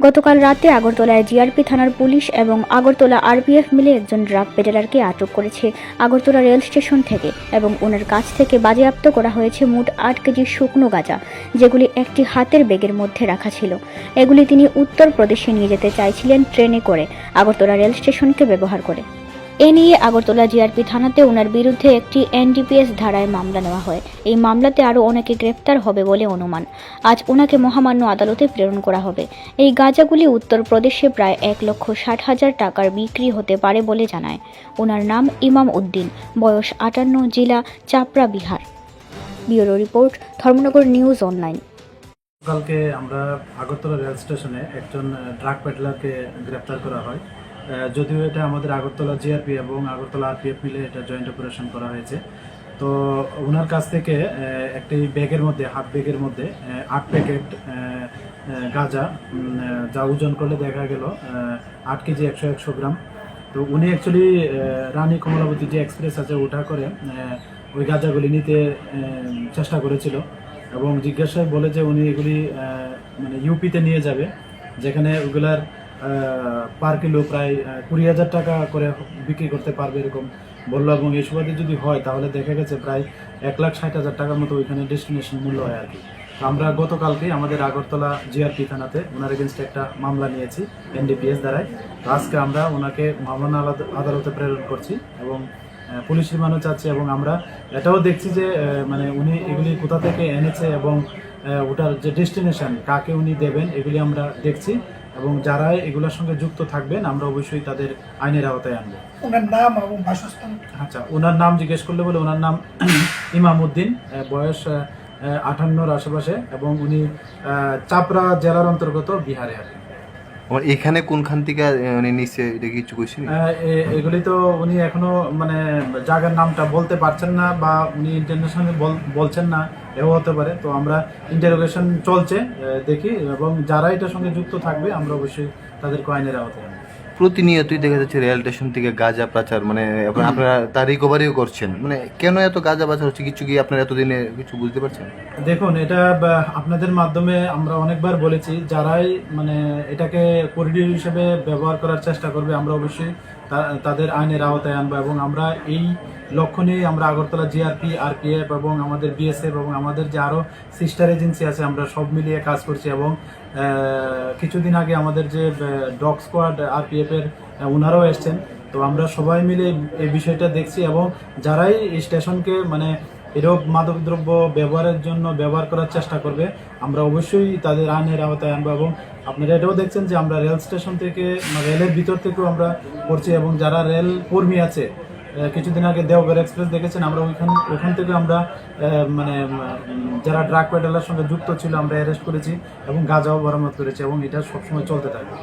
গতকাল রাতে আগরতলায় জিআরপি থানার পুলিশ এবং আগরতলা আরপিএফ মিলে একজন ড্রাগ পেডলারকে আটক করেছে আগরতলা রেল স্টেশন থেকে এবং ওনার কাছ থেকে বাজেয়াপ্ত করা হয়েছে মোট 8 কেজি শুকনো গাঁজা, যেগুলি একটি হাতের ব্যাগের মধ্যে রাখা ছিল। এগুলি তিনি উত্তরপ্রদেশে নিয়ে যেতে চাইছিলেন ট্রেনে করে, আগরতলা রেল স্টেশনকে ব্যবহার করে। এ নিয়ে আগরতলা জিআরপি থানাতে ওনার বিরুদ্ধে একটি এনডিপিএস ধারায় মামলা নেওয়া হয়। এই মামলাতে আরও অনেকে গ্রেপ্তার হবে বলে অনুমান। আজ ওনাকে মহামান্য আদালতে প্রেরণ করা হবে। এই গাঁজাগুলি উত্তরপ্রদেশে প্রায় 1,60,000 টাকার বিক্রি হতে পারে বলে জানায়। ওনার নাম ইমাম উদ্দিন, বয়স 58, জেলা Chapra, Bihar. Bureau report, Dharmanagar news online. কালকে আমরা আগরতলা রেল স্টেশনে একজন ড্রাগ পেডলারকে গ্রেপ্তার করা হয়। যদিও এটা আমাদের আগরতলা জিআরপি এবং আগরতলা আরপিএফ মিলে এটা জয়েন্ট অপারেশন করা হয়েছে। তো ওনার কাছ থেকে একটি ব্যাগের মধ্যে, হাত ব্যাগের মধ্যে 8 প্যাকেট গাঁজা, যা ওজন করলে দেখা গেল 8 কেজি 100 গ্রাম। তো উনি অ্যাকচুয়ালি রানী কমলাবতী যে এক্সপ্রেস আছে ওটা করে ওই গাঁজাগুলি নিতে চেষ্টা করেছিল এবং জিজ্ঞাসায় বলে যে উনি এগুলি মানে ইউপিতে নিয়ে যাবে, যেখানে ওগুলার পার কিলো প্রায় 20,000 টাকা করে বিক্রি করতে পারবে এরকম বললো। এবং এই সুবাদে যদি হয় তাহলে দেখা গেছে প্রায় 1,60,000 টাকার মতো ওইখানে ডেস্টিনেশন মূল্য হয় আর কি। তো আমরা গতকালকে আমাদের আগরতলা জিআরপি থানাতে ওনার এগেনস্টে একটা মামলা নিয়েছি এনডিপিএস দ্বারায়। তো আজকে আমরা ওনাকে মামলা আদালতে প্রেরণ করছি এবং পুলিশ রিমান্ডও চাচ্ছি। এবং আমরা এটাও দেখছি যে মানে উনি এগুলি কোথা থেকে এনেছে এবং ওটার যে ডেস্টিনেশন, কাকে উনি দেবেন, এগুলি আমরা দেখছি। এবং যারা এগুলোর সঙ্গে যুক্ত থাকবেন আমরা অবশ্যই তাদের আইনের আওতায় আনবো। ওনার নাম এবং বাসস্থান? আচ্ছা, ওনার নাম জিজ্ঞেস করলে বলে ওনার নাম ইমাম উদ্দিন, বয়স 58-র আশেপাশে এবং উনি চাপড়া জেলার অন্তর্গত, বিহারে আর কি। এখানে কোনখান থেকে উনি নিচে এটা কিছু কইছেন? এগুলি তো উনি এখনো মানে জায়গার নামটা বলতে পারছেন না বা উনি ইন্টারন্যাশনালি বলছেন না, এও হতে পারে। তো আমরা ইন্টারোগেশন চলছে, দেখি, এবং যারা এটার সঙ্গে যুক্ত থাকবে আমরা অবশ্যই তাদেরকে আইনের আওতায় আনবো। প্রতিনিয়তই দেখা যাচ্ছে রেল স্টেশন থেকে গাঁজা পাচার, মানে আপনারা তার রিকভারিও করছেন, মানে কেন এত গাঁজা পাচার হচ্ছে কিছু কি আপনারা এতদিনে কিছু বুঝতে পারছেন? দেখুন, এটা আপনাদের মাধ্যমে আমরা অনেকবার বলেছি, যারাই মানে এটাকে করিডোর হিসেবে ব্যবহার করার চেষ্টা করবে আমরা অবশ্যই তাদের আইনের আওতায় আনবো। এবং আমরা এই লক্ষ্য নিয়ে আমরা আগরতলা জিআরপি, আরপিএফ এবং আমাদের বিএসএফ এবং আমাদের যে আরও সিস্টার এজেন্সি আছে আমরা সব মিলিয়ে কাজ করছি। এবং কিছুদিন আগে আমাদের যে ডগ স্কোয়াড আরপিএফের ওনারাও এসছেন। তো আমরা সবাই মিলে এই বিষয়টা দেখছি এবং যারাই এই স্টেশনকে মানে এরূপ মাদকদ্রব্য ব্যবহারের জন্য ব্যবহার করার চেষ্টা করবে আমরা অবশ্যই তাদের আইনের আওতায় আনবো। এবং আপনারা এটাও দেখছেন যে আমরা রেল স্টেশন থেকে, রেলের ভিতর থেকেও আমরা করছি। এবং যারা রেল কর্মী আছে, কিছুদিন আগে দেওঘর এক্সপ্রেস দেখেছেন, আমরা ওখান থেকে আমরা মানে যারা ড্রাগ পেডলার সঙ্গে যুক্ত ছিল আমরা অ্যারেস্ট করেছি এবং গাঁজাও বরামদ করেছি এবং এটা সবসময় চলতে থাকবে।